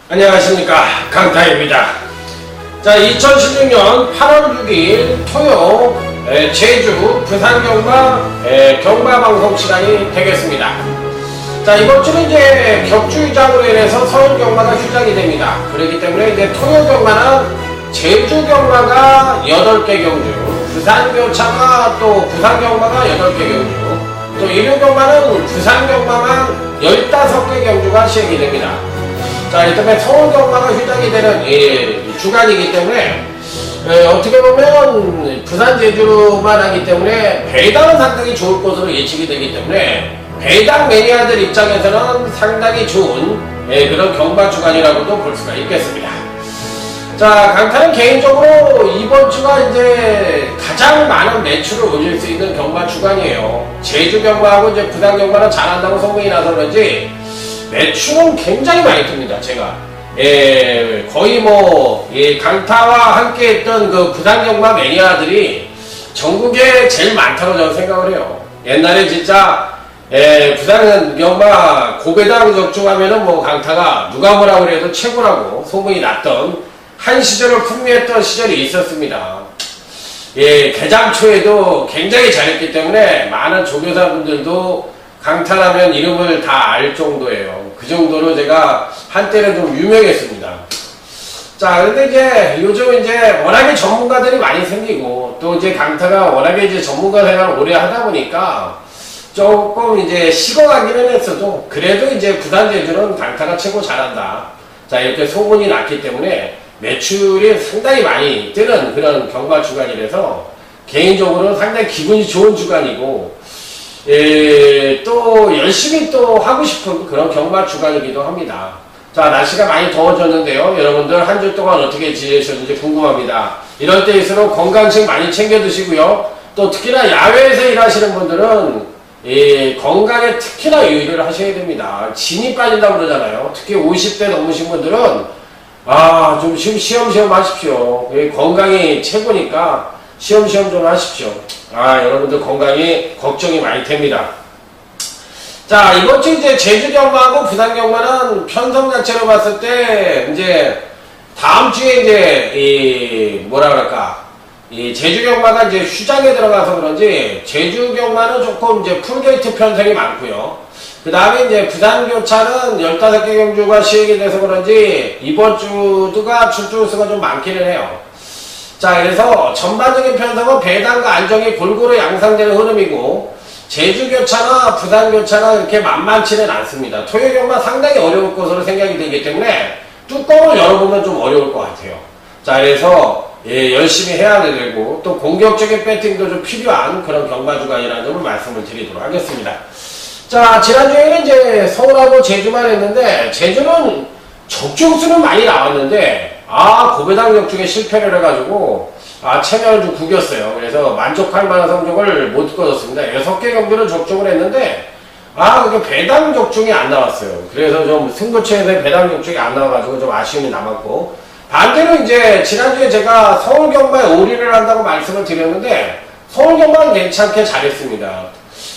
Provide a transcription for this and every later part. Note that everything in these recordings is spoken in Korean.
안녕하십니까, 강타입니다. 자, 2016년 8월 6일 토요 제주 부산경마 경마방송 시간이 되겠습니다. 자, 이번 주는 이제 격주휴장으로 인해서 서울경마가 휴장이 됩니다. 그렇기 때문에 이제 토요경마는 제주경마가 8개 경주, 부산교차가 또 부산경마가 8개 경주, 또 일요경마는 부산경마만 15개 경주가 시행이 됩니다. 자, 이 때문에 서울경마가 휴장이 되는 주간이기 때문에 어떻게 보면 부산 제주만 하기 때문에 배당은 상당히 좋을 것으로 예측이 되기 때문에 배당 매니아들 입장에서는 상당히 좋은 그런 경마 주간이라고도 볼 수가 있겠습니다. 자, 강타는 개인적으로 이번 주가 이제 가장 많은 매출을 올릴 수 있는 경마 주간이에요. 제주 경마하고 이제 부산 경마는 잘한다고 소문이 나서 그런지 매출은 굉장히 많이 뜹니다. 제가 거의 뭐 강타와 함께 했던 그 부산경마 매니아들이 전국에 제일 많다고 저는 생각을 해요. 옛날에 진짜 부산경마 고배당 적중하면은 뭐 강타가 누가 뭐라 그래도 최고라고 소문이 났던 한 시절을 풍미했던 시절이 있었습니다. 개장 초에도 굉장히 잘했기 때문에 많은 조교사분들도 강타라면 이름을 다 알 정도예요. 그 정도로 제가 한때는 좀 유명했습니다. 자, 근데 이제 요즘 이제 워낙에 전문가들이 많이 생기고 또 이제 강타가 워낙에 이제 전문가 생활을 오래 하다 보니까 조금 이제 식어가기는 했어도 그래도 이제 부산 제주는 강타가 최고 잘한다. 자, 이렇게 소문이 났기 때문에 매출이 상당히 많이 뜨는 그런 경마 주간이라서 개인적으로 상당히 기분이 좋은 주간이고 또 열심히 또 하고 싶은 그런 경마 주간이기도 합니다. 자, 날씨가 많이 더워졌는데요. 여러분들 한 주 동안 어떻게 지내셨는지 궁금합니다. 이럴 때일수록 건강식 많이 챙겨 드시고요. 또 특히나 야외에서 일하시는 분들은 건강에 특히나 유의를 하셔야 됩니다. 진이 빠진다고 그러잖아요. 특히 50대 넘으신 분들은 좀 시험시험 하십시오. 건강이 최고니까 시험시험 좀 하십시오. 여러분들 건강이 걱정이 많이 됩니다. 자, 이번 주 이제 제주경마하고 부산경마는 편성 자체로 봤을 때 이제 다음 주에 이제 제주경마가 이제 휴장에 들어가서 그런지 제주경마는 조금 이제 풀게이트 편성이 많고요. 그 다음에 이제 부산교차는 15개 경주가 시행이 돼서 그런지 이번 주가 출주 수가 좀 많기는 해요. 자, 그래서 전반적인 편성은 배당과 안정이 골고루 양상되는 흐름이고 제주교차나 부산교차나 이렇게 만만치는 않습니다. 토요경마 상당히 어려울 것으로 생각이 되기 때문에 뚜껑을 열어보면 좀 어려울 것 같아요. 자, 그래서 열심히 해야 되고 또 공격적인 배팅도 좀 필요한 그런 경마주간이라는 점을 말씀을 드리도록 하겠습니다. 자, 지난주에는 이제 서울하고 제주만 했는데 제주는 적중수는 많이 나왔는데 고배당 적중에 실패를 해가지고 체면을 좀 구겼어요. 그래서 만족할 만한 성적을 못 거뒀습니다. 6개 경주를 적중을 했는데 그게 배당 적중이 안 나왔어요. 그래서 좀 승부처에서 배당 적중이 안 나와가지고 좀 아쉬움이 남았고, 반대로 이제 지난주에 제가 서울경마에 올인을 한다고 말씀을 드렸는데 서울경마는 괜찮게 잘했습니다.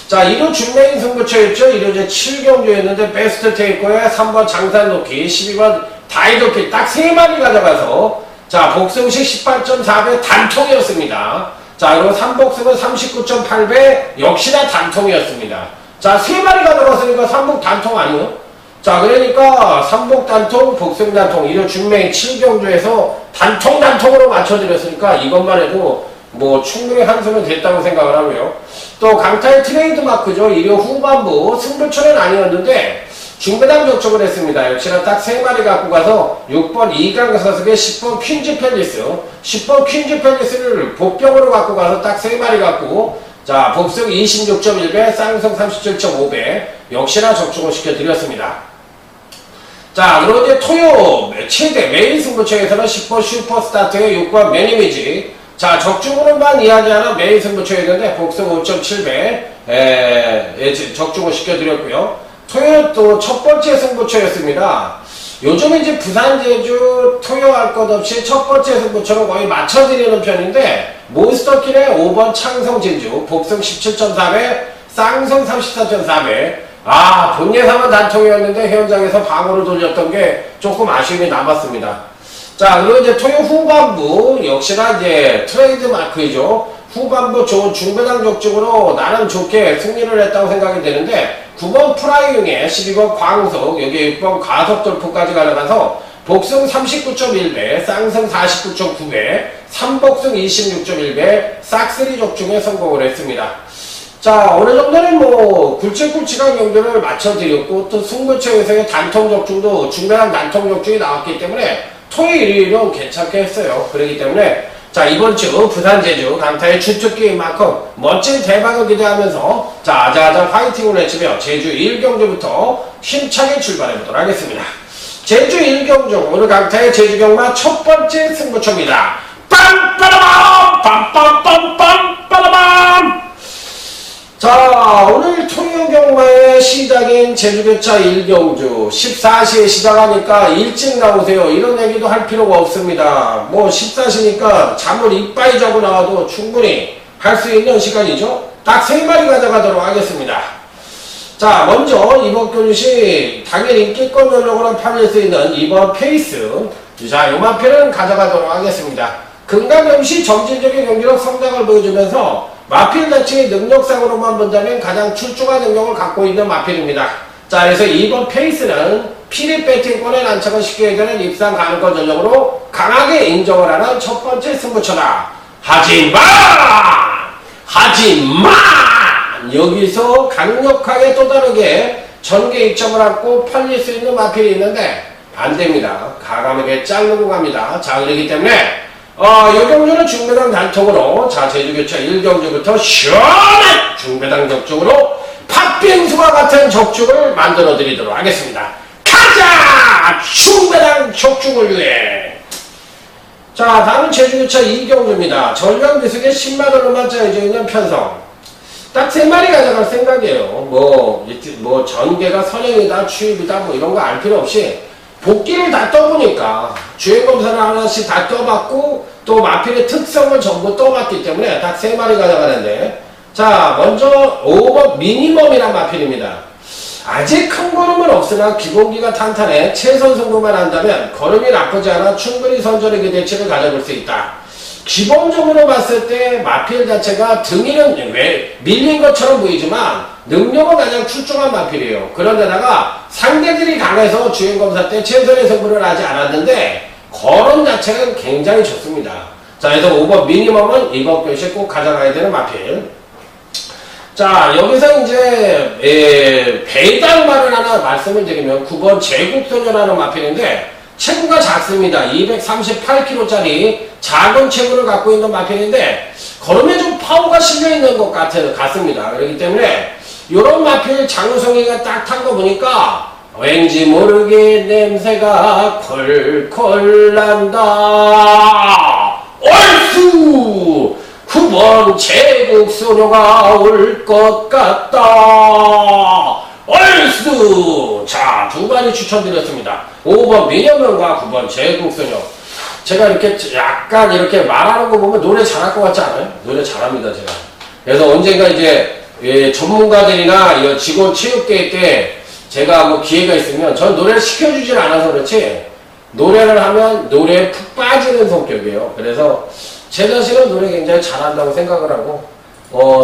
자, 1호 준메인 승부처였죠. 1호 이제 7경주였는데 베스트 테이커에 3번 장산놓기, 12번 다이도키 딱 3마리 가져가서 자, 복승식 18.4배 단통이었습니다. 자, 그리고 3복승은 39.8배 역시나 단통이었습니다. 자, 3마리 가져갔으니까 3복 단통 아니요? 자, 그러니까 3복 단통, 복승 단통, 1호 준메인 7경주에서 단통으로 맞춰드렸으니까 이것만 해도 뭐 충분히 한숨은 됐다고 생각을 하고요. 또 강타의 트레이드 마크죠. 1호 후반부 승부처는 아니었는데 중배당 적중을 했습니다. 역시나 딱 3마리 갖고 가서 6번 이강사석에 10번 퀸즈 팰리스, 10번 퀸즈 팰리스를 복병으로 갖고 가서 딱 3마리 갖고 자, 복승 26.1배, 쌍성 37.5배 역시나 적중을 시켜드렸습니다. 자, 그리고 이제 토요 최대 메인 승부처에서는 10번 슈퍼스타트의 6번 매니미지, 자, 적중으로만 이야기하는 메인 승부처였는데 복승 5.7배 적중을 시켜드렸고요. 토요 또 첫 번째 승부처였습니다. 요즘 이제 부산, 제주, 토요 할 것 없이 첫 번째 승부처로 거의 맞춰드리는 편인데 몬스터킬의 5번 창성 제주 복승 17.4배, 쌍성 34.4배. 본 예상은 단통이었는데 현장에서 방어를 돌렸던 게 조금 아쉬움이 남았습니다. 자, 그리고 이제 토요 후반부 역시나 이제 트레이드 마크이죠. 후반부 좋은 중배당 적중으로 나름 좋게 승리를 했다고 생각이 되는데 9번 프라이용에 12번 광석, 여기 6번 가속돌포까지 가려가서 복승 39.1배, 쌍승 49.9배, 3복승 26.1배, 싹쓸이 적중에 성공을 했습니다. 자, 어느 정도는 뭐 굵직굵직한 경기를 맞춰드렸고 또 승부처에서의 단통 적중도 중배당 단통 적중이 나왔기 때문에 토요일, 일요일은 괜찮게 했어요. 그렇기 때문에 자, 이번 주 부산, 제주 강타의 주특기인 만큼 멋진 대박을 기대하면서 자자자 화이팅을 외치며 제주 1경주부터 힘차게 출발해보도록 하겠습니다. 제주 1경주 오늘 강타의 제주 경마 첫 번째 승부처입니다. 빰빠라밤 빰빰빰빰 빠라밤. 자, 오늘 토요 경마의 시작인 제주교차 1경주 14시에 시작하니까 일찍 나오세요. 이런 얘기도 할 필요가 없습니다. 뭐 14시니까 잠을 이빠이 자고 나와도 충분히 할 수 있는 시간이죠. 딱 3마리 가져가도록 하겠습니다. 자, 먼저 이번 교주시 당일 인기권 전력으로 팔릴 수 있는 이번 페이스. 자, 요마표는 가져가도록 하겠습니다. 금강경시 점진적인 경기력 성장을 보여주면서 마필 자체의 능력상으로만 본다면 가장 출중한 능력을 갖고 있는 마필입니다. 자, 그래서 이번 페이스는 피리 배팅권에 난착을 시켜야 되는 입상 가능권 전력으로 강하게 인정을 하는 첫 번째 승부처다. 하지만 여기서 강력하게 또 다르게 전개 입점을 하고 팔릴 수 있는 마필이 있는데 안됩니다. 가감하게 자르고 갑니다. 자, 그렇기 때문에 이 경주는 중배당 단통으로 자, 제주교차 1경주부터 시원한 중배당 적중으로 팥빙수와 같은 적중을 만들어 드리도록 하겠습니다. 가자! 중배당 적중을 위해. 자, 다음은 제주교차 2경주입니다. 전량 비수에 10만원으로만 짜여져 있는 편성. 딱 3마리 가져갈 생각이에요. 뭐 전개가 선행이다, 추입이다, 뭐 이런 거 알 필요 없이 복귀를 다 떠보니까 주행검사를 하나씩 다 떠봤고 또 마필의 특성을 전부 떠봤기 때문에 딱 3마리 가져가는데 자, 먼저 5번 미니멈이란 마필입니다. 아직 큰 걸음은 없으나 기본기가 탄탄해 최선 승부만 한다면 걸음이 나쁘지 않아 충분히 선전의 기대치를 가져볼 수 있다. 기본적으로 봤을 때 마필 자체가 등이는 왜 밀린 것처럼 보이지만 능력은 가장 출중한 마필이에요. 그런데다가 상대들이 강해서 주행검사 때 최선의 승부를 하지 않았는데 걸음 자체는 굉장히 좋습니다. 자, 그래서 5번 미니멈은 이번 교시에 꼭 가져가야 되는 마필. 자, 여기서 이제 배당말을 하나 말씀을 드리면 9번 제국소녀라는 마필인데 체구가 작습니다. 238kg짜리 작은 체구를 갖고 있는 마필인데 걸음에 좀 파워가 실려있는 것 같습니다. 그렇기 때문에 이런 마필 장우성이가 딱 탄 거 보니까 왠지 모르게 냄새가 콜콜 난다. 얼쑤! 9번 제국소녀가 올 것 같다. 얼쑤! 자, 2마리 추천드렸습니다. 5번 미녀명과 9번 제국소녀. 제가 이렇게 약간 이렇게 말하는 거 보면 노래 잘할 것 같지 않아요? 노래 잘합니다, 제가. 그래서 언젠가 이제 전문가들이나 이런 직원 체육대회 때 제가 뭐 기회가 있으면 전 노래를 시켜주질 않아서 그렇지 노래를 하면 노래에 푹 빠지는 성격이에요. 그래서 제 자신은 노래 굉장히 잘한다고 생각을 하고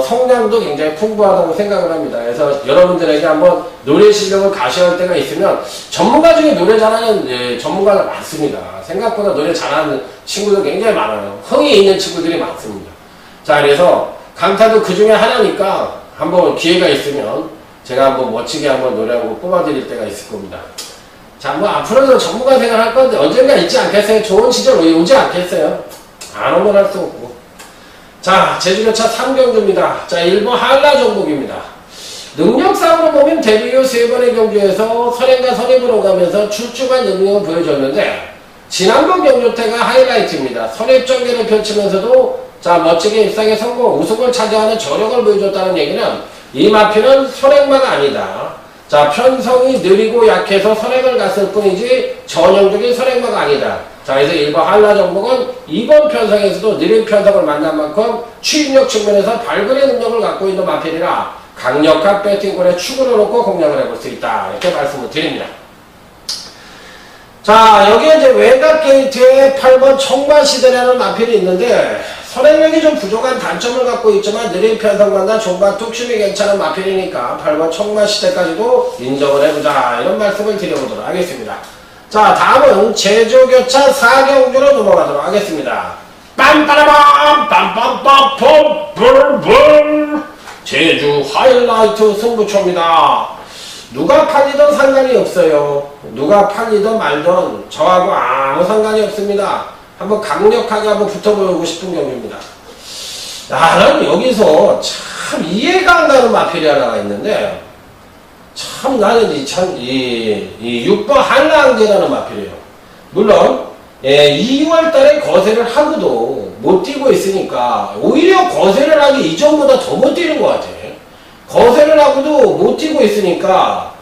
성량도 굉장히 풍부하다고 생각을 합니다. 그래서 여러분들에게 한번 노래 실력을 가셔야 할 때가 있으면 전문가 중에 노래 잘하는 전문가가 많습니다. 생각보다 노래 잘하는 친구들 굉장히 많아요. 흥이 있는 친구들이 많습니다. 자, 그래서 강타도 그 중에 하나니까 한번 기회가 있으면 제가 한번 멋지게 한번 노래 한곡 뽑아드릴 때가 있을 겁니다. 자, 뭐 앞으로도 전문가 생활할 건데 언젠가 있지 않겠어요? 좋은 시절 오지 않겠어요? 안 오면 할 수 없고. 자, 제주교차 3경주입니다. 자, 1번 한라정복입니다. 능력상으로 보면 데뷔 후 3번의 경주에서 선행과 선임으로 가면서 출중한 능력을 보여줬는데 지난번 경주 때가 하이라이트입니다. 선입 전개를 펼치면서도 자, 멋지게 입상에 성공, 우승을 차지하는 저력을 보여줬다는 얘기는 이 마필은 선행마가 아니다. 자, 편성이 느리고 약해서 선행을 갔을 뿐이지 전형적인 선행마가 아니다. 자, 그래서 1번 한라정복은 2번 편성에서도 느린 편성을 만난 만큼 추입력 측면에서 발근의 능력을 갖고 있는 마필이라 강력한 배팅골에 축으로 놓고 공략을 해볼 수 있다. 이렇게 말씀을 드립니다. 자, 여기에 이제 외곽 게이트에 8번 청마시대라는 마필이 있는데 선행력이 좀 부족한 단점을 갖고 있지만 느린 편성만과 종반 뚝심이 괜찮은 마필이니까 8번 청마시대까지도 인정을 해보자. 이런 말씀을 드려보도록 하겠습니다. 자, 다음은 제주교차 4경주로 넘어가도록 하겠습니다. 빰빠라밤 빰빰빰 펌불불 제주 하이라이트 승부처입니다. 누가 팔리든 상관이 없어요. 누가 팔리든 말든 저하고 아무 상관이 없습니다. 한번 강력하게 한번 붙어보고 싶은 경우입니다. 나는 여기서 참 이해가 안 가는 마필이 하나가 있는데 참 나는 이 6번 한라항제라는 마필이에요. 물론 2월달에 거세를 하고도 못 뛰고 있으니까 오히려 거세를 하기 이전보다 더 못 뛰는 것 같아. 거세를 하고도 못 뛰고 있으니까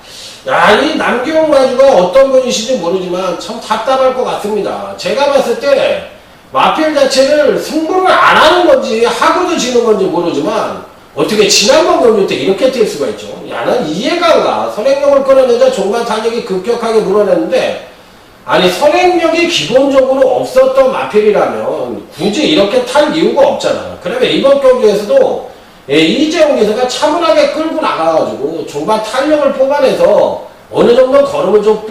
야, 이 남기용 마주가 어떤 분이신지 모르지만 참 답답할 것 같습니다. 제가 봤을 때 마필 자체를 승부를 안 하는 건지 하고도 지는 건지 모르지만 어떻게 지난번 경기 때 이렇게 뛸 수가 있죠. 야, 난 이해가 안 가. 선행력을 끌어내자 종반 탄력이 급격하게 물어냈는데 아니 선행력이 기본적으로 없었던 마필이라면 굳이 이렇게 탈 이유가 없잖아. 그러면 이번 경기에서도 이재용 기사가 차분하게 끌고 나가가지고 종반 탄력을 뽑아내서 어느 정도 걸음을 좀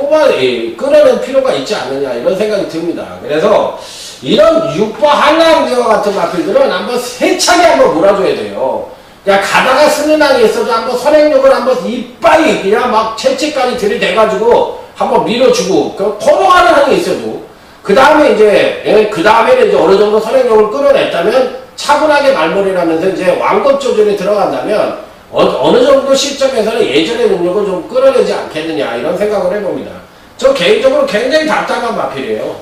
끌어낼 필요가 있지 않느냐 이런 생각이 듭니다. 그래서 이런 6번 한라항제와 같은 마필들은 한번 세차게 한번 몰아줘야 돼요. 그냥 가다가 쓰는 한이 있어도 한번 선행력을 한번 이빠이 그냥 막 채찍까지 들이대가지고 한번 밀어주고 걸어가는 한이 있어도 그 다음에 그다음에는 이제 어느 정도 선행력을 끌어냈다면 차분하게 말머리를 하면서 이제 완급 조절에 들어간다면 어느 정도 시점에서는 예전의 능력을 좀 끌어내지 않겠느냐 이런 생각을 해봅니다. 저 개인적으로 굉장히 답답한 마필이에요.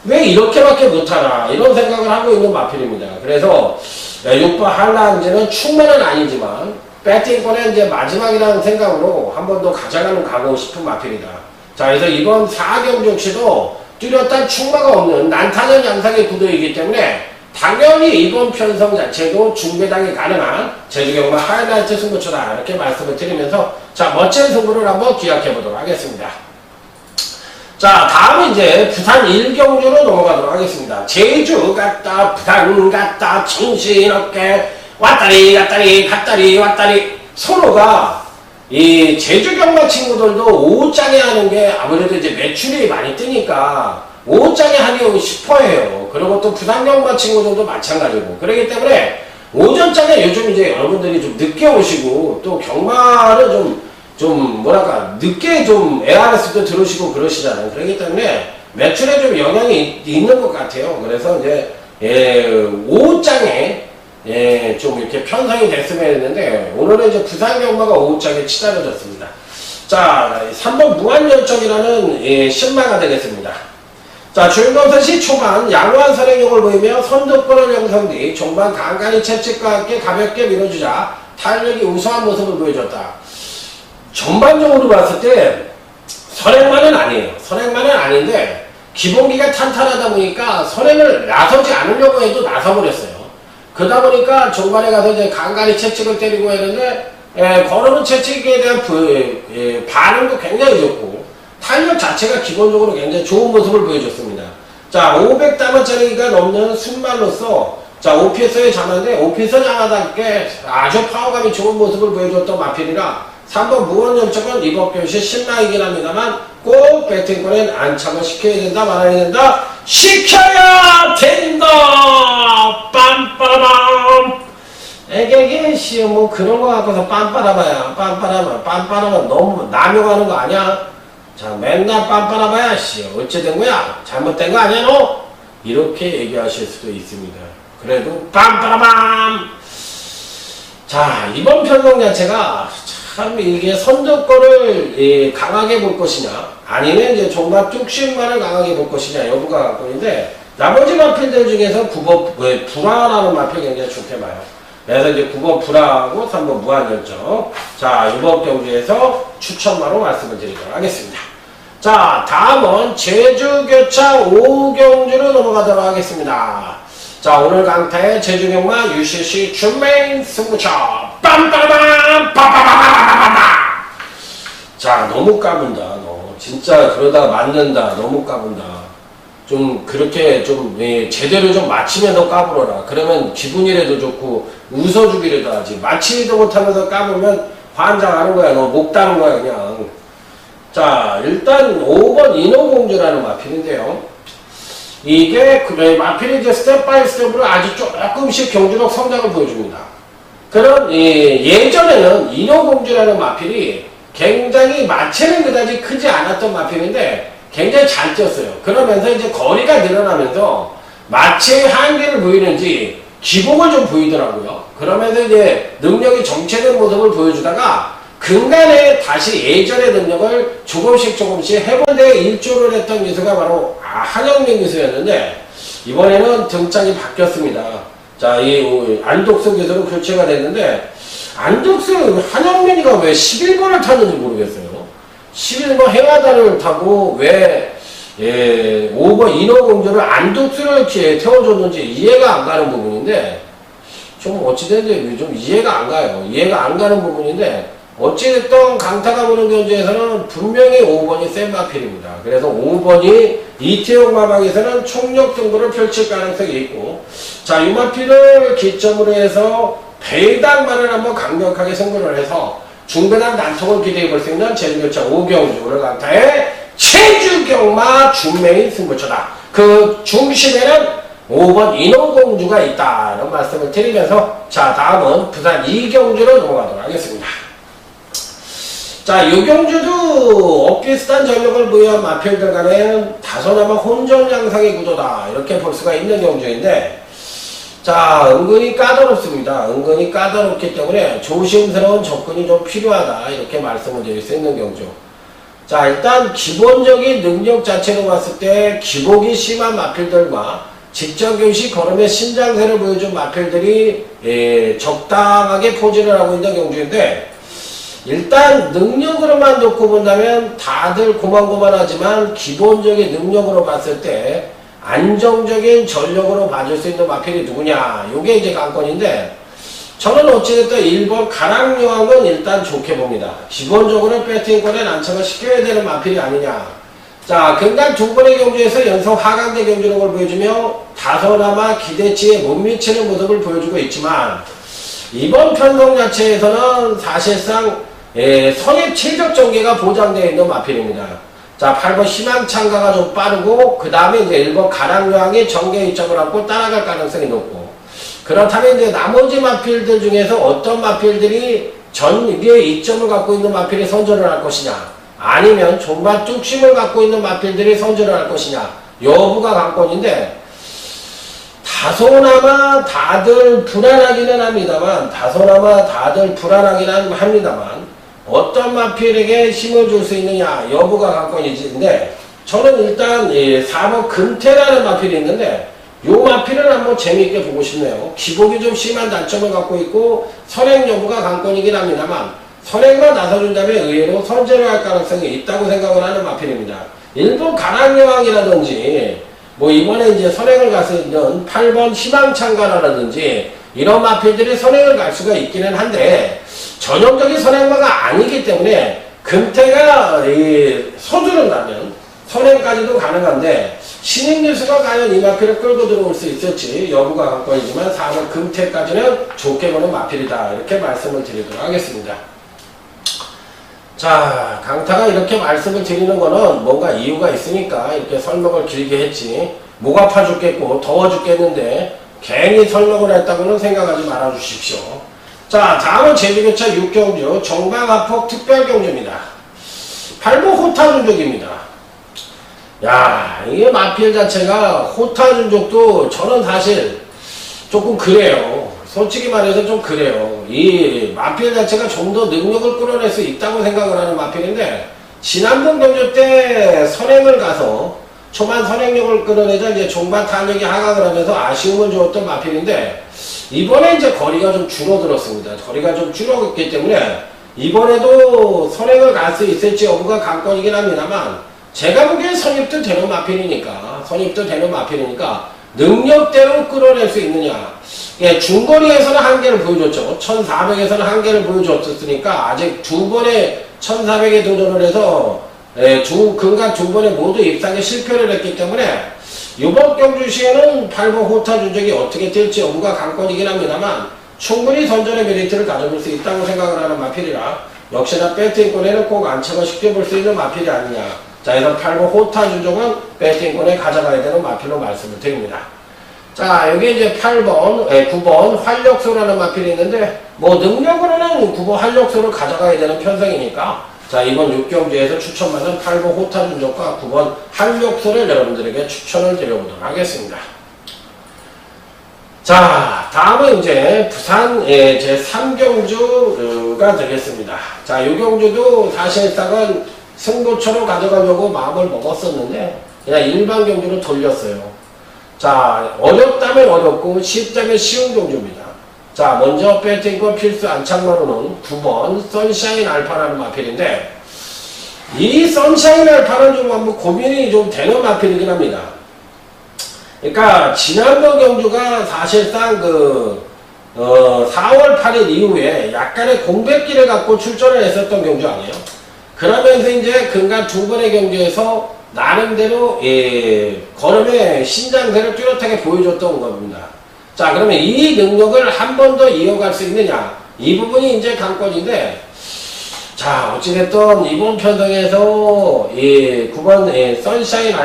왜 이렇게밖에 못하나 이런 생각을 하고 있는 마필입니다. 그래서 6번 한라항제는 충만은 아니지만 배팅권의 이제 마지막이라는 생각으로 한 번 더 가져가고 싶은 마필이다. 자, 그래서 이번 4경주 역시도 뚜렷한 충마가 없는 난타전 양상의 구도이기 때문에 당연히 이번 편성 자체도 중배당이 가능한 제주경마 하이라이트 승부처다 이렇게 말씀을 드리면서 자, 멋진 승부를 한번 기약해 보도록 하겠습니다. 자, 다음은 이제 부산 1경주로 넘어가도록 하겠습니다. 제주 갔다 부산 갔다 정신없게 왔다리 갔다리 왔다리 서로가 이 제주 경마 친구들도 5장에 하는 게 아무래도 이제 매출이 많이 뜨니까 5장에 하기 싶어해요. 그리고 또 부산 경마 친구들도 마찬가지고 그렇기 때문에 오전장에 요즘 이제 여러분들이 좀 늦게 오시고 또 경마를 좀 뭐랄까 늦게 좀 ARS도 들으시고 그러시잖아요. 그렇기 때문에 매출에 좀 영향이 있는 것 같아요. 그래서 이제 5장에 좀 이렇게 편성이 됐으면 했는데 오늘은 이제 부산 경마가 5장에 치달아졌습니다. 자, 3번 무한열정이라는 신마가 되겠습니다. 자, 주인공선 초반 양호한 선행력을 보이며 선두권을 형성 뒤 종반 간간히 채찍과 함께 가볍게 밀어주자 탄력이 우수한 모습을 보여줬다. 전반적으로 봤을 때 선행만은 아니에요. 선행만은 아닌데 기본기가 탄탄하다 보니까 선행을 나서지 않으려고 해도 나서버렸어요. 그러다 보니까 종반에 가서 이제 간간히 채찍을 때리고 했는데 걸어는 채찍에 대한 반응도 굉장히 좋고 탄력 자체가 기본적으로 굉장히 좋은 모습을 보여줬습니다. 자, 500담원짜리가 넘는 순말로서 자, 오피스에 잡았는데 오피스 장하답게 아주 파워감이 좋은 모습을 보여줬던 마필이라 3번 무원열정은 이번 교시 신나이긴 합니다만 꼭 배팅권엔 안착을 시켜야 된다 말아야 된다 시켜야 된다 빰빠라밤 에게게 씨 뭐 그런 거 갖고서 빰빠라봐야 빰빠라면 너무 남용하는 거 아니야? 자, 맨날 빰빠라봐야 씨 어째 된 거야? 잘못된 거 아니야 너? 이렇게 얘기하실 수도 있습니다. 그래도 빰빠라밤. 자, 이번 편성 자체가 참 이게 선두권을 강하게 볼 것이냐 아니면 이제 종반 뚝심만을 강하게 볼 것이냐 여부가 관건인데 나머지 마필들 중에서 9번 불화라는 마필 굉장히 좋게 봐요. 그래서 이제 9번 불화하고 3번 무한열정. 자, 이번 경주에서 추천마로 말씀을 드리도록 하겠습니다. 자, 다음은 제주교차 5경주로 넘어가도록 하겠습니다. 자, 오늘 강타의 제주경마 UCC 준메인 승부처 빰빠밤 빠빠바바바바바. 자, 너무 까분다. 너 진짜 그러다 맞는다. 너무 까분다. 좀 그렇게 좀 제대로 좀 맞히면서 까불어라. 그러면 기분이라도 좋고 웃어주기라도 하지. 맞히지도 못하면서 까불면 환장하는 거야. 너 목 따는 거야 그냥. 자, 일단 5번 인어공주라는 마필인데요. 이게 마필이 이제 스텝 바이 스텝으로 아주 조금씩 경주력 성장을 보여줍니다. 그런 예전에는 인어공주라는 마필이 굉장히 마체는 그다지 크지 않았던 마필인데 굉장히 잘 뛰었어요. 그러면서 이제 거리가 늘어나면서 마체의 한계를 보이는지 기복을 좀 보이더라고요. 그러면서 이제 능력이 정체된 모습을 보여주다가 근간에 다시 예전의 능력을 조금씩 해본 데 일조를 했던 기수가 바로 한영민 기수였는데 이번에는 등짝이 바뀌었습니다. 자, 이 안독수 기수로 교체가 됐는데 안독수 한영민이가 왜 11번을 탔는지 모르겠어요. 11번 행하단을 타고 왜 5번 인어공주를 안독수를 태워줬는지 이해가 안 가는 부분인데 좀 어찌됐는지 좀 이해가 안 가요. 이해가 안 가는 부분인데 어찌됐든 강타가 보는 경주에서는 분명히 5번이 센 마필입니다. 그래서 5번이 이태용 마방에서는 총력 등부를 펼칠 가능성이 있고, 자, 이 마필을 기점으로 해서 배당만을 한번 강력하게 승부를 해서 중배당 난통을 기대해 볼 수 있는 제주교차 5경주 오늘 강타의 제주경마 준메인 승부처다. 그 중심에는 5번 인어공주가 있다는 말씀을 드리면서 자, 다음은 부산 2경주로 넘어가도록 하겠습니다. 자, 이 경주도 엇비슷한 전력을 부여한 마필들 간에는 다소나마 혼전 양상의 구도다 이렇게 볼 수가 있는 경주인데 자, 은근히 까다롭습니다. 은근히 까다롭기 때문에 조심스러운 접근이 좀 필요하다 이렇게 말씀을 드릴 수 있는 경주. 자, 일단 기본적인 능력 자체로 봤을 때 기복이 심한 마필들과 직전교시 걸음의 신장세를 보여준 마필들이 적당하게 포진을 하고 있는 경주인데 일단 능력으로만 놓고 본다면 다들 고만고만하지만 기본적인 능력으로 봤을 때 안정적인 전력으로 봐줄 수 있는 마필이 누구냐 요게 이제 관건인데 저는 어찌됐든 1번 가랑여왕은 일단 좋게 봅니다. 기본적으로 배팅권에 난처를 시켜야 되는 마필이 아니냐. 자, 근간 두 번의 경주에서 연속 하강대 경주력을 보여주며 다소나마 기대치에 못 미치는 모습을 보여주고 있지만 이번 편성 자체에서는 사실상 선입 최적 전개가 보장되어 있는 마필입니다. 자, 8번 희망창가가 좀 빠르고 그 다음에 이제 1번 가랑여왕이 전개 이점을 갖고 따라갈 가능성이 높고 그렇다면 이제 나머지 마필들 중에서 어떤 마필들이 전개 이점을 갖고 있는 마필이 선전을 할 것이냐 아니면 종반 뚝심을 갖고 있는 마필들이 선전을 할 것이냐 여부가 관건인데 다소나마 다들 불안하기는 합니다만 어떤 마필에게 힘을 줄 수 있느냐 여부가 관건이지인데 저는 일단 4번 금태라는 마필이 있는데 요 마필을 한번 재미있게 보고 싶네요. 기복이 좀 심한 단점을 갖고 있고 선행 여부가 관건이긴 합니다만 선행만 나서준다면 의외로 선제를 할 가능성이 있다고 생각을 하는 마필입니다. 일본 가랑여왕이라든지 뭐 이번에 이제 선행을 가서 있는 8번 희망창가라든지 이런 마필들이 선행을 갈 수가 있기는 한데 전형적인 선행마가 아니기 때문에 금태가 서두른다면 선행까지도 가능한데 신익뉴스가 과연 이 마필을 끌고 들어올 수 있을지 여부가 관건이지만 4번 금태까지는 좋게 보는 마필이다 이렇게 말씀을 드리도록 하겠습니다. 자, 강타가 이렇게 말씀을 드리는 거는 뭔가 이유가 있으니까 이렇게 설명을 길게 했지 목 아파 죽겠고 더워 죽겠는데 괜히 설명을 했다고는 생각하지 말아 주십시오. 자, 다음은 제주교차 6경주 정방하폭 특별경주입니다. 8번 호타준족입니다. 야, 이게 마필 자체가 호타준족도 저는 사실 조금 그래요. 솔직히 말해서 좀 그래요. 이 마필 자체가 좀 더 능력을 끌어낼 수 있다고 생각을 하는 마필인데 지난번 경주 때 선행을 가서 초반 선행력을 끌어내자 이제 종반 탄력이 하강을 하면서 아쉬움을 주었던 마필인데, 이번에 이제 거리가 좀 줄어들었습니다. 거리가 좀 줄어들었기 때문에 이번에도 선행을 갈 수 있을지 여부가 관건이긴 합니다만, 제가 보기엔 선입도 되는 마필이니까 능력대로 끌어낼 수 있느냐. 예, 중거리에서는 한계를 보여줬죠. 1400에서는 한계를 보여줬으니까 아직 두 번의 1400에 도전을 해서 근간 두 번에 모두 입상에 실패를 했기 때문에 이번 경주 시에는 8번 호타 주적이 어떻게 될지 여부가 관건이긴 합니다만, 충분히 선전의 메리트를 가져볼 수 있다고 생각을 하는 마필이라 역시나 배팅권에는 꼭 안착을 시켜볼 수 있는 마필이 아니냐. 자, 그래서 8번 호타 주적은 배팅권에 가져가야 되는 마필로 말씀을 드립니다. 자, 여기 이제 9번 활력소라는 마필이 있는데, 뭐 능력으로는 9번 활력소를 가져가야 되는 편성이니까, 자, 이번 6경주에서 추천받은 8번 호타 주적과 9번 활력소를 여러분들에게 추천을 드려보도록 하겠습니다. 자, 다음은 이제 부산 제 3경주가 되겠습니다. 자, 이 경주도 사실상은 승부처로 가져가려고 마음을 먹었었는데 그냥 일반 경주로 돌렸어요. 자, 어렵다면 어렵고 쉽다면 쉬운 경주입니다. 자, 먼저 배팅권 필수 안착마로는 9번 선샤인 알파라는 마필인데, 이 선샤인 알파는 좀 한번 고민이 좀 되는 마필이긴 합니다. 그러니까 지난번 경주가 사실상 4월 8일 이후에 약간의 공백기를 갖고 출전을 했었던 경주 아니에요? 그러면서 이제 근간 두 번의 경주에서 나름대로 걸음의 신장세를 뚜렷하게 보여줬던 겁니다. 자, 그러면 이 능력을 한 번 더 이어갈 수 있느냐, 이 부분이 이제 관건인데, 자, 어찌됐든 이번 편성에서 9번 선샤인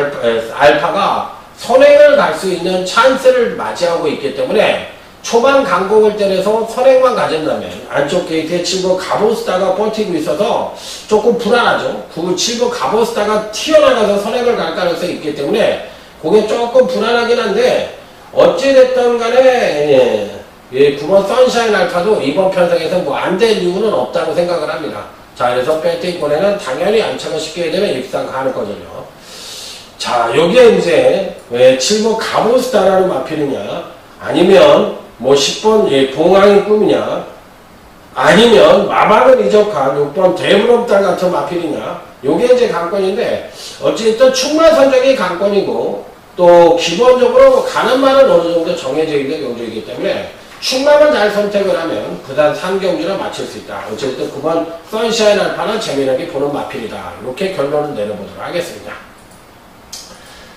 알파가 선행을 갈 수 있는 찬스를 맞이하고 있기 때문에 초반 강공을 때려서 선행만 가진다면 안쪽 게이트에 7번 가보스타가 버티고 있어서 조금 불안하죠. 7번 가보스타가 튀어나가서 선행을 갈 가능성이 있기 때문에 그게 조금 불안하긴 한데, 어찌됐든 간에 9번 선샤인 알파도 이번 편성에서 뭐 안 될 이유는 없다고 생각을 합니다. 자, 그래서 배팅권에는 당연히 안착을 시켜야 되면 입상 가는 거거든요. 자, 여기에 이제 7번 가보스타라는 마필이냐, 아니면 뭐 10번 봉황의 꿈이냐, 아니면 마방을 이적한 6번 대부럽달 같은 마필이냐, 요게 이제 관건인데, 어쨌든 충만 선정이 관건이고, 또 기본적으로 가는 말은 어느 정도 정해져 있는 경주이기 때문에 충만을 잘 선택을 하면 부산 3경주를 마칠 수 있다. 어쨌든 9번 선샤인 알파는 재미나게 보는 마필이다. 이렇게 결론을 내려보도록 하겠습니다.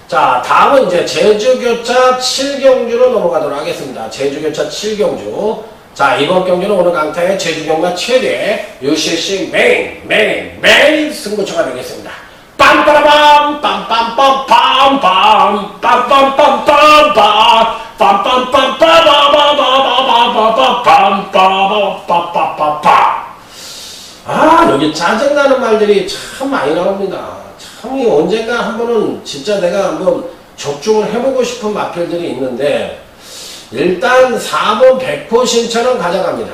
자, 다음은 이제 제주교차 7경주로 넘어가도록 하겠습니다. 제주교차 7경주. 자, 이번 경주는 오늘 강타의 제주경마 최대 UCC 메인 승부처가 되겠습니다. 빰빠라밤 빰빰빰빰빰 빰빰빰빰빰빰 빰빰빰빰빰빰빰빰빰빰빰빰빰빰빰. 아, 여기 짜증나는 말들이 참 많이 나옵니다. 참 언젠가 한 번은 진짜 내가 한번 적중을 해보고 싶은 마필들이 있는데, 일단 4번 백호 신천은 가져갑니다.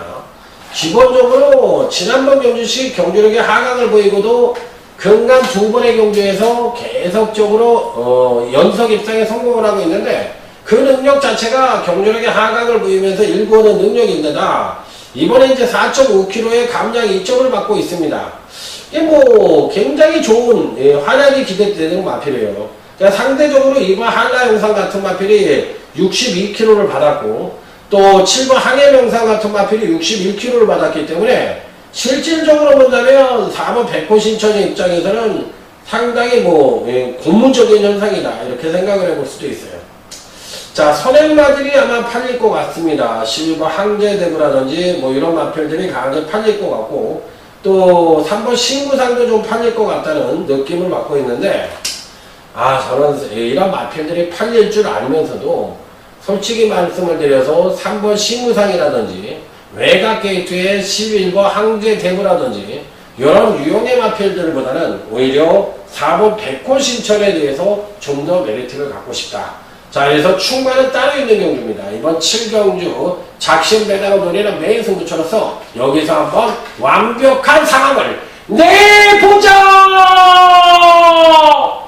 기본적으로 지난번 경주시 경주력의 하강을 보이고도 근간 두 번의 경주에서 계속적으로 연속 입상에 성공을 하고 있는데, 그 능력 자체가 경주력의 하강을 보이면서 일구어는 능력인데다 이번에 이제 4.5kg의 감량 2점을 받고 있습니다. 이게 뭐 굉장히 좋은 활약이 기대되는 마필이에요. 그러니까 상대적으로 이번 한라 영상 같은 마필이 62kg를 받았고, 또 7번 항해 영상 같은 마필이 61kg를 받았기 때문에 실질적으로 본다면 4번 백호 신천의 입장에서는 상당히 뭐 고무적인 현상이다, 이렇게 생각을 해볼 수도 있어요. 자, 선행마들이 아마 팔릴 것 같습니다. 12번 항제대구라든지 뭐 이런 마필들이 강하게 팔릴 것 같고, 또 3번 신구상도 좀 팔릴 것 같다는 느낌을 받고 있는데, 저는 이런 마필들이 팔릴 줄 알면서도 솔직히 말씀을 드려서 3번 신구상이라든지 외곽 게이트의 11번 항제대구라든지 이런 유형의 마필들보다는 오히려 4번 백호 신천에 대해서 좀 더 메리트를 갖고 싶다. 자, 그래서 충만은 따로 있는 경주입니다. 이번 7경주 작심 배당을 노리는 메인 승부처로서 여기서 한번 완벽한 상황을 내보자!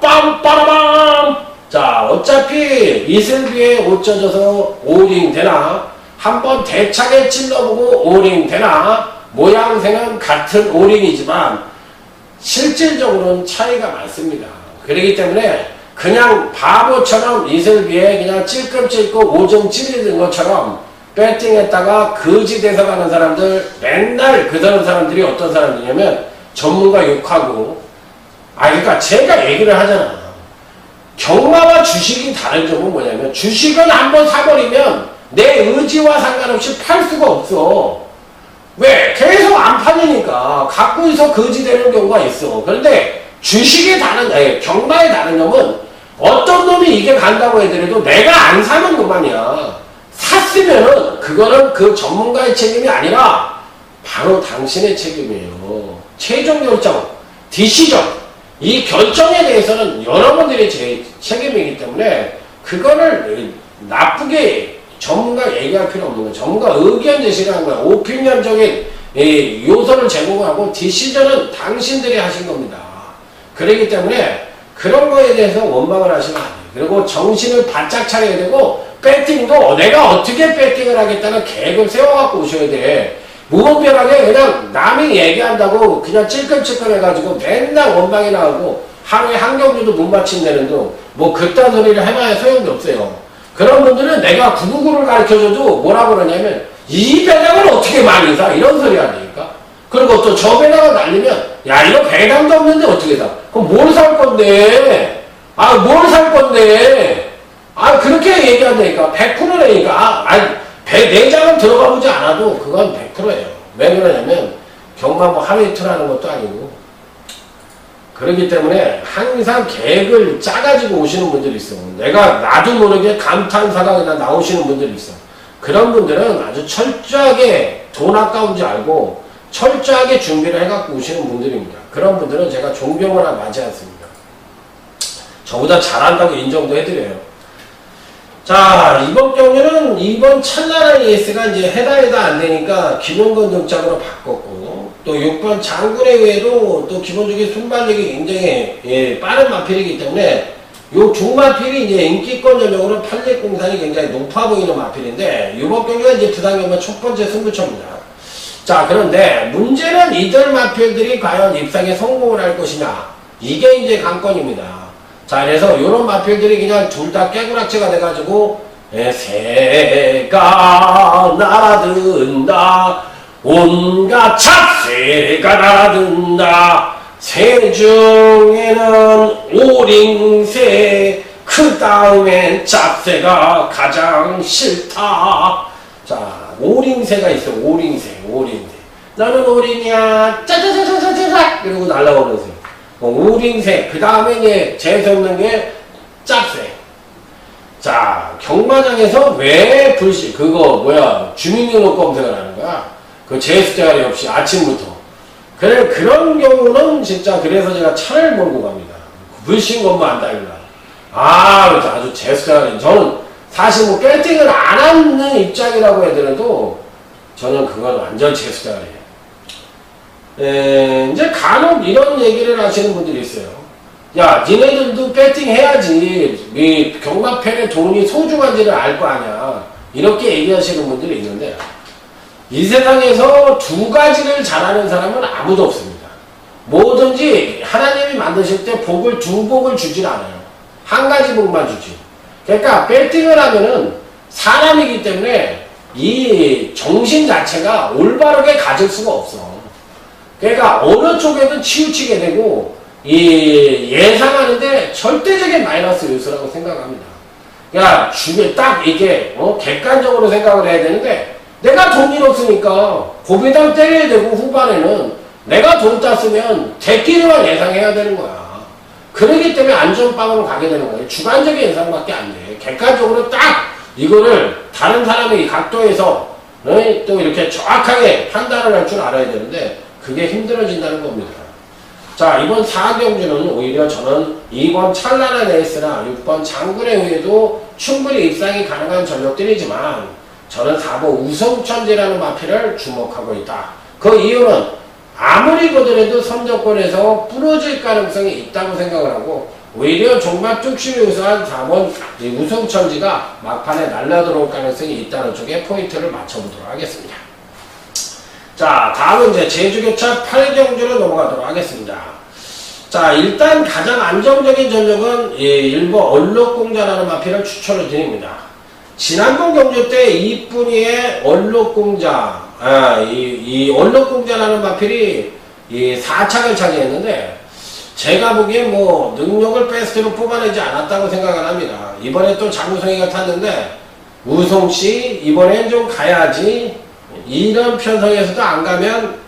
빰빠라밤. 자, 어차피 이슬비에 옷 젖어서 오링 되나, 한번 대차게 찔러보고 오링 되나, 모양새는 같은 오링이지만 실질적으로는 차이가 많습니다. 그렇기 때문에 그냥 바보처럼 이슬비에 그냥 찔끔찔끔 오줌 찌르는 것처럼 배팅했다가 거지 돼서 가는 사람들, 맨날 그런 사람들이 어떤 사람들이냐면 전문가 욕하고, 그러니까 제가 얘기를 하잖아. 경마와 주식이 다른 점은 뭐냐면, 주식은 한번 사버리면 내 의지와 상관없이 팔 수가 없어. 왜? 계속 안 팔리니까 갖고 있어 거지 되는 경우가 있어. 그런데 주식이 경마의 다른 점은 어떤 놈이 이게 간다고 해더라도 내가 안 사면 그만이야. 샀으면은 그거는 그 전문가의 책임이 아니라 바로 당신의 책임이에요. 최종 결정, 디시전, 이 결정에 대해서는 여러분들이 제 책임이기 때문에 그거를 나쁘게 전문가 얘기할 필요 없는 거예요. 전문가 의견 제시를 한 거야. 오피니언적인 요소를 제공하고 디시전은 당신들이 하신 겁니다. 그렇기 때문에 그런 거에 대해서 원망을 하시면 안 돼요. 그리고 정신을 바짝 차려야 되고, 배팅도 내가 어떻게 배팅을 하겠다는 계획을 세워갖고 오셔야 돼. 무분별하게 그냥 남이 얘기한다고 그냥 찔끔찔끔 해가지고 맨날 원망이 나오고 하루에 한 경주도 못 맞힌다는 둥, 뭐 그딴 소리를 해봐야 소용이 없어요. 그런 분들은 내가 999를 가르쳐줘도 뭐라고 그러냐면, 이 배당을 어떻게 많이 사? 이런 소리 하니까. 그리고 또 저 배당을 날리면, 야, 이거 배당도 없는데 어떻게 사? 그럼 뭘 살 건데? 뭘 살 건데? 그렇게 얘기한다니까. 100%라니까. 내장은 들어가 보지 않아도 그건 100%예요. 왜 그러냐면, 경마 뭐 하루 이틀 하는 것도 아니고. 그렇기 때문에 항상 계획을 짜가지고 오시는 분들이 있어. 내가 나도 모르게 감탄사가 그냥 나오시는 분들이 있어. 그런 분들은 아주 철저하게 돈 아까운지 알고 철저하게 준비를 해갖고 오시는 분들입니다. 그런 분들은 제가 존경을 하지 않습니다. 저보다 잘한다고 인정도 해드려요. 자, 이번 경우는 이번 찬란한 에이스가 이제 해다 안 되니까 김용건 등짝으로 바꿨고, 또 6번 장군에 의해도 또 기본적인 순발력이 굉장히 빠른 마필이기 때문에 요 중마필이 이제 인기권 전형으로 판례 공산이 굉장히 높아 보이는 마필인데, 이번 경기가 이제 부산경마 첫 번째 승부처입니다. 자, 그런데 문제는 이들 마필들이 과연 입상에 성공을 할 것이냐, 이게 이제 관건입니다. 자, 그래서 요런 마필들이 그냥 둘 다 깨구락지가 돼가지고, 새가 날아든다, 온갖 잡새가 날아든다, 새 중에는 오링새, 그 다음엔 잡새가 가장 싫다. 자, 오링새가 있어. 오링새. 나는 오링이야. 짜자자자자자. 이러고 날아오는 새. 오링새. 그 다음에 이제 재수없는 게 짭새. 자, 경마장에서 왜 주민등록 검색을 하는 거야? 그 재수대가리 없이 아침부터. 그래, 그런 경우는 진짜 그래서 제가 차를 몰고 갑니다. 불신검만 안 달라. 아주 재수대가리. 저는 사실 뭐 배팅을 안 하는 입장이라고 해더라도 저는 그건 완전 재수대가리예요. 이제 간혹 이런 얘기를 하시는 분들이 있어요. 야, 니네들도 배팅 해야지. 이 경마팬의 돈이 소중한지를 알 거 아니야. 이렇게 얘기하시는 분들이 있는데, 이 세상에서 두 가지를 잘하는 사람은 아무도 없습니다. 뭐든지 하나님이 만드실 때 두 복을 주질 않아요. 한 가지 복만 주지. 그러니까 배팅을 하면은 사람이기 때문에 이 정신 자체가 올바르게 가질 수가 없어. 그러니까 어느 쪽에든 치우치게 되고, 이 예상하는데 절대적인 마이너스 요소라고 생각합니다. 그러니까 딱 이게 객관적으로 생각을 해야 되는데, 내가 돈이 없으니까 고비당 때려야 되고, 후반에는 내가 돈 땄으면 대끼리만 예상해야 되는 거야. 그러기 때문에 안전빵으로 가게 되는 거예요. 주관적인 예상밖에 안 돼. 객관적으로 딱 이거를 다른 사람의 각도에서 또 이렇게 정확하게 판단을 할 줄 알아야 되는데, 그게 힘들어진다는 겁니다. 자, 이번 4경주는 오히려 저는 2번 찬란한 에이스나 6번 장군에 의해도 충분히 입상이 가능한 전력들이지만, 저는 4번 우성천재라는 마필을 주목하고 있다. 그 이유는 아무리 보더라도 선정권에서 부러질 가능성이 있다고 생각을 하고, 오히려 종합 뚝심이 우수한 4번 우승천지가 막판에 날라들어올 가능성이 있다는 쪽에 포인트를 맞춰보도록 하겠습니다. 자, 다음은 이제 제주교차 8경주로 넘어가도록 하겠습니다. 자, 일단 가장 안정적인 전력은 1번 얼룩공자라는 마필을 추천을 드립니다. 지난번 경주 때 이쁜이의 얼룩공자, 이 얼룩공자라는 마필이 4착을 차지했는데, 제가 보기엔 뭐 능력을 베스트로 뽑아내지 않았다고 생각을 합니다. 이번에 또 장우성이가 탔는데, 우송씨 이번엔 좀 가야지, 이런 편성에서도 안 가면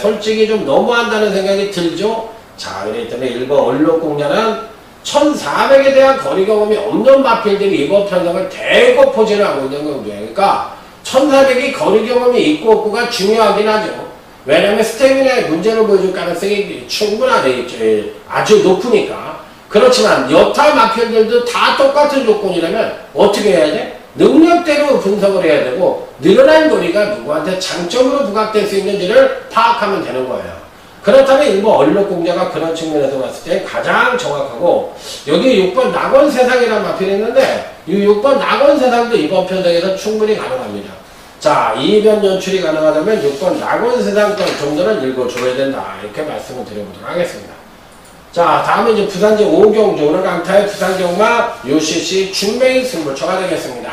솔직히 좀 너무한다는 생각이 들죠. 자, 그렇기 때문에 1번 얼룩공자는 1400에 대한 거리 경험이 없는 마필들이 이번 편성을 대거 포진을 하고 있는 거고요. 그러니까 1400이 거리 경험이 있고 없고가 중요하긴 하죠. 왜냐면 스태미나의 문제를 보여줄 가능성이 충분하게 아주 높으니까. 그렇지만 여타 마필들도 다 똑같은 조건이라면 어떻게 해야 돼? 능력대로 분석을 해야 되고 늘어난 거리가 누구한테 장점으로 부각될 수 있는지를 파악하면 되는 거예요. 그렇다면 일본 얼룩공자가 그런 측면에서 봤을 때 가장 정확하고, 여기 6번 낙원세상이라는 마필이 있는데 이 6번 낙원세상도 이번 편성에서 충분히 가능합니다. 자, 이변 연출이 가능하다면 6번 낙원세상 정도는 읽어줘야 된다, 이렇게 말씀을 드려보도록 하겠습니다. 자, 다음은 이제 부산제 5경주, 오늘 강타의 부산경마 UCC 준메인 승부처가 되겠습니다.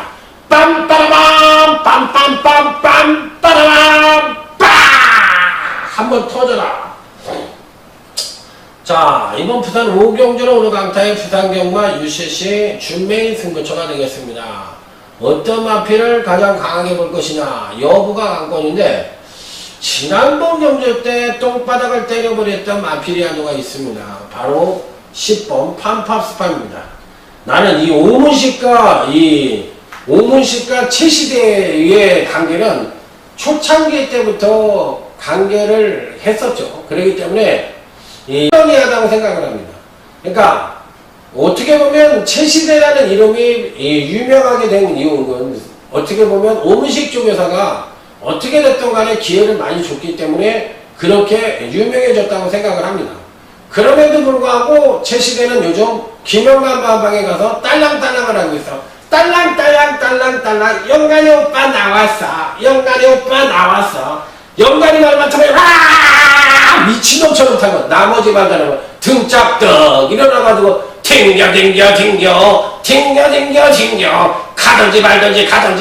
빰빠라밤 빰빰빰빰 빠라밤 빠! 한번 터져라. 자, 이번 부산 5경주는 오늘 강타의 부산경마 UCC 준메인 승부처가 되겠습니다. 어떤 마필을 가장 강하게 볼 것이냐, 여부가 관건인데, 지난번 경주 때 똥바닥을 때려버렸던 마필이 한두가 있습니다. 바로 10번 팜팝스파입니다. 나는 이 오문식과 최시대의 관계는 초창기 때부터 관계를 했었죠. 그렇기 때문에 유명하다고 생각을 합니다. 그러니까 어떻게 보면 최시대라는 이름이 유명하게 된 이유는 어떻게 보면 오문식 쪽에서가 어떻게 됐든 간에 기회를 많이 줬기 때문에 그렇게 유명해졌다고 생각을 합니다. 그럼에도 불구하고 최시대는 요즘 김영만 방방에 가서 딸랑딸랑을 하고 있어. 딸랑딸랑 영간이 오빠 나왔어. 영간이 오빠 나왔어. 영간이 말만 타면 와 미친놈처럼 타고, 나머지 말자는 등짝떡 일어나가지고 튕겨 가든지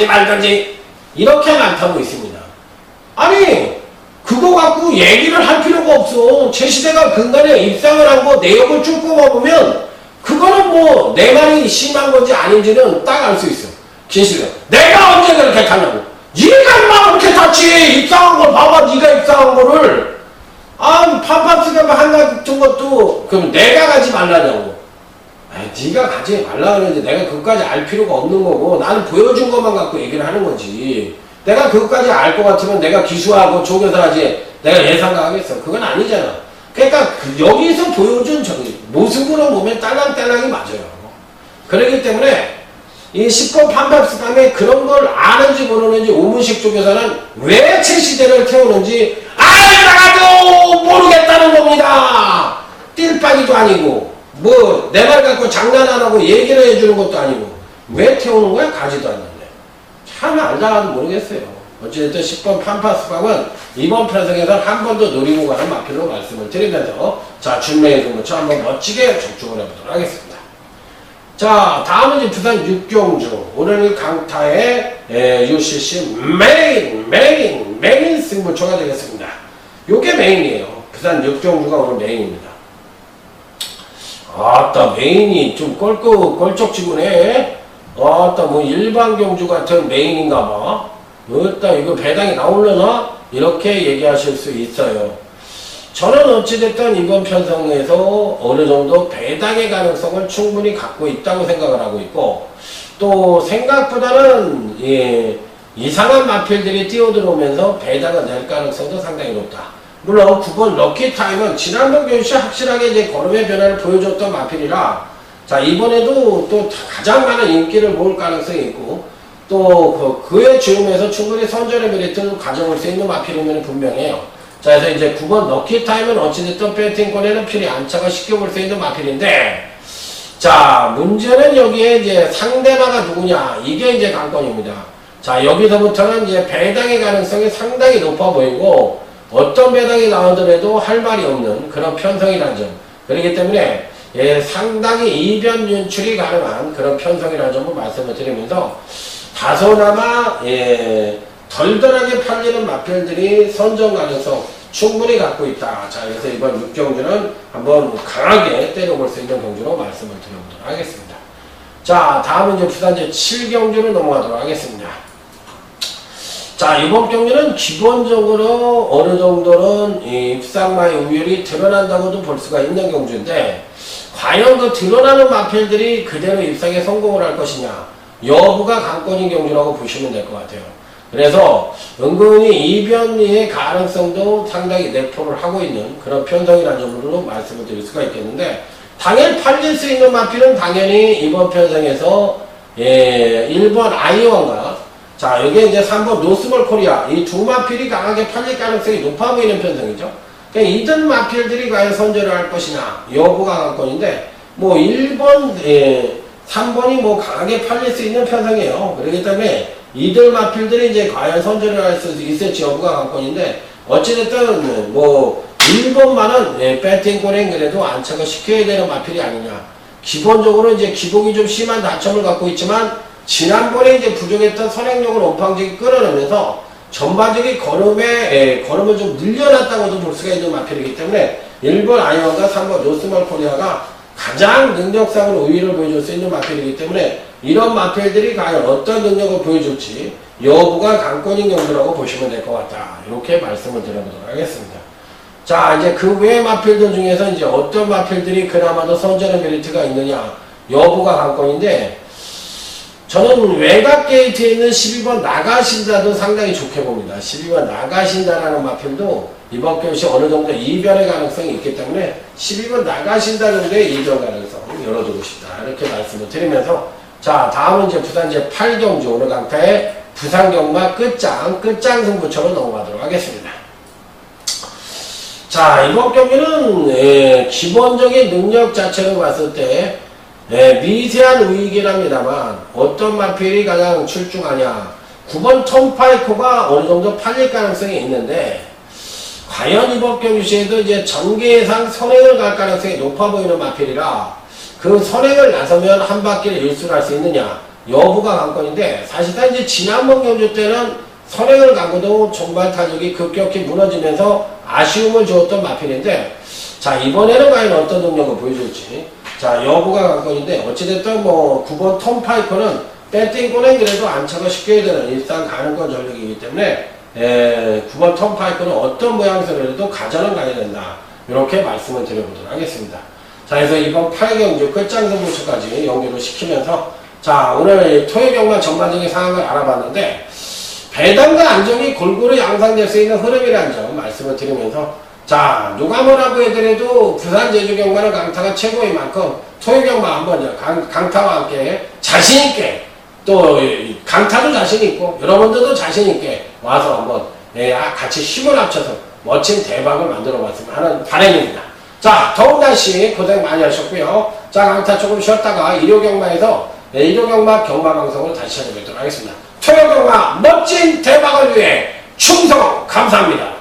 말든지 이렇게만 타고 있습니다. 아니 그거 갖고 얘기를 할 필요가 없어. 최시대가 근간에 입상을 하고 내역을 쭉 뽑아보면 그거는 뭐 내 말이 심한 건지 아닌지는 딱 알 수 있어. 김시대 내가 언제 그렇게 타냐고. 네가 인마 그렇게 탔지. 입상한 걸 봐봐. 네가 입상한 거를. 팜팝스가 하나 같은 것도 그럼 내가 가지 말라냐고. 네가 가지 말라 그러는데 내가 그것까지 알 필요가 없는 거고, 나는 보여준 것만 갖고 얘기를 하는 거지. 내가 그것까지 알 것 같으면 내가 기수하고 조교사 하지 내가 예상가 하겠어. 그건 아니잖아. 그러니까 여기서 보여준 모습으로 보면 딸랑딸랑이 맞아요. 그렇기 때문에 이 10번 팜팝스감에 그런 걸 아는지 모르는지 오문식 쪽에서는 왜 최시대를 태우는지 알다가도 모르겠다는 겁니다. 띨빠기도 아니고 뭐 내 말 갖고 장난 안 하고 얘기를 해주는 것도 아니고 왜 태우는 거야? 가지도 않는데. 참 알다가도 모르겠어요. 어찌됐든 10번 팜파스밤은 이번 편성에서 한 번 더 노리고 가는 마필로 말씀을 드리면서, 자, 준메인 승부처 한번 멋지게 적중을 해보도록 하겠습니다. 자, 다음은 이제 부산 6경주, 오늘 강타의 UCC 메인 승부처가 되겠습니다. 요게 메인이에요. 부산 6경주가 오늘 메인입니다. 아따, 메인이 좀 껄쩍지근해. 아따, 뭐 일반 경주 같은 메인인가 봐. 어따, 이거 배당이 나오려나? 이렇게 얘기하실 수 있어요. 저는 어찌됐든 이번 편성에서 어느 정도 배당의 가능성을 충분히 갖고 있다고 생각을 하고 있고, 또 생각보다는 이상한 마필들이 뛰어들어오면서 배당을 낼 가능성도 상당히 높다. 물론 9번 럭키타임은 지난번 경시 확실하게 이제 걸음의 변화를 보여줬던 마필이라, 자, 이번에도 또 가장 많은 인기를 모을 가능성이 있고, 또 그의 주음에서 충분히 선전의 메리트를 가져올 수 있는 마필이면 분명해요. 자, 그래서 이제 9번 럭키타임은 어찌됐든 배팅권에는 필히 안착을 시켜볼 수 있는 마필인데, 자, 문제는 여기에 이제 상대마가 누구냐, 이게 이제 관건입니다. 자, 여기서부터는 이제 배당의 가능성이 상당히 높아 보이고, 어떤 배당이 나오더라도 할 말이 없는 그런 편성이라는 점. 그렇기 때문에, 예, 상당히 이변 윤출이 가능한 그런 편성이라는 점을 말씀을 드리면서, 다소나마, 예, 덜덜하게 팔리는 마필들이 선정 가능성 충분히 갖고 있다. 자, 그래서 이번 6경주는 한번 강하게 때려볼 수 있는 경주로 말씀을 드려보도록 하겠습니다. 자, 다음은 이제 부산 제 7경주로 넘어가도록 하겠습니다. 자, 이번 경주는 기본적으로 어느 정도는 이 입상마의 우열이 드러난다고도 볼 수가 있는 경주인데, 과연 그 드러나는 마필들이 그대로 입상에 성공을 할 것이냐, 여부가 관건인 경주라고 보시면 될 것 같아요. 그래서 은근히 이변리의 가능성도 상당히 내포를 하고 있는 그런 편성이라는 점으로 말씀을 드릴 수가 있겠는데, 당연히 팔릴 수 있는 마필은 당연히 이번 편성에서, 예, 1번 아이언과, 자, 여기에 이제 3번 노스몰 코리아, 이 두 마필이 강하게 팔릴 가능성이 높아 보이는 편성이죠. 그러니까 이든 마필들이 과연 선절을 할 것이냐, 여부가 관건인데, 뭐 1번, 예, 3번이 뭐 강하게 팔릴 수 있는 편성이에요. 그렇기 때문에 이들 마필들이 이제 과연 선절을 할 수 있을지 여부가 관건인데, 어찌됐든 뭐 1번만은, 예, 배팅 꼬랭 그래도 안착을 시켜야 되는 마필이 아니냐. 기본적으로 이제 기복이 좀 심한 단점을 갖고 있지만, 지난번에 이제 부족했던 선행력을 온팡지게 끌어내면서 전반적인 걸음에, 예, 걸음을 좀 늘려놨다고도 볼 수가 있는 마필이기 때문에 1번 아이언과 3번 노스몰 코리아가 가장 능력상으로 우위를 보여줄 수 있는 마필이기 때문에, 이런 마필들이 과연 어떤 능력을 보여줄지 여부가 관건인 경주라고 보시면 될 것 같다. 이렇게 말씀을 드려보도록 하겠습니다. 자, 이제 그 외의 마필들 중에서 이제 어떤 마필들이 그나마도 선전의 메리트가 있느냐, 여부가 관건인데, 저는 외곽 게이트에 있는 12번 나가신다도 상당히 좋게 봅니다. 12번 나가신다라는 마필도 이번 경시 어느 정도 이변의 가능성이 있기 때문에 12번 나가신다 정도의 이변 가능성 열어두고 싶다. 이렇게 말씀을 드리면서, 자, 다음은 이제 부산 제 8경주 오늘 강타의 부산 경마 끝장 승부처로 넘어가도록 하겠습니다. 자, 이번 경기는, 예, 기본적인 능력 자체로 봤을 때, 예, 미세한 우위이긴 합니다만 어떤 마필이 가장 출중하냐, 9번 톰파이코가 어느 정도 팔릴 가능성이 있는데, 과연 이번 경주시에도 이제 전개상 선행을 갈 가능성이 높아 보이는 마필이라 그 선행을 나서면 한 바퀴를 일수할 수 있느냐, 여부가 관건인데, 사실상 이제 지난번 경주 때는 선행을 가고도 종발 타격이 급격히 무너지면서 아쉬움을 주었던 마필인데, 자, 이번에는 과연 어떤 능력을 보여줄지, 자, 여부가 관건인데, 어찌됐든 뭐 9번 톰파이커는 배팅권에 그래도 안착을 시켜야 되는 일상 가능권 전력이기 때문에, 9번 톰파이커는 어떤 모양새로라도 가져는 가야 된다. 이렇게 말씀을 드려보도록 하겠습니다. 자, 그래서 이번 8경주 끝장 승부처까지 연결을 시키면서, 자, 오늘 토요경마 전반적인 상황을 알아봤는데, 배당과 안정이 골고루 양상될 수 있는 흐름이라는 점 말씀을 드리면서, 자, 누가 뭐라고 해더라도 부산 제주경마는 강타가 최고인 만큼 토요경마 한번 강타와 함께 자신있게, 또 강타도 자신있고 여러분들도 자신있게 와서 한번, 예, 같이 힘을 합쳐서 멋진 대박을 만들어 봤으면 하는 바람입니다. 자, 더운 날씨 고생 많이 하셨고요. 자, 강타 조금 쉬었다가 일요경마에서, 예, 일요경마 경마방송으로 다시 찾아뵙도록 하겠습니다. 토요경마 멋진 대박을 위해 충성 감사합니다.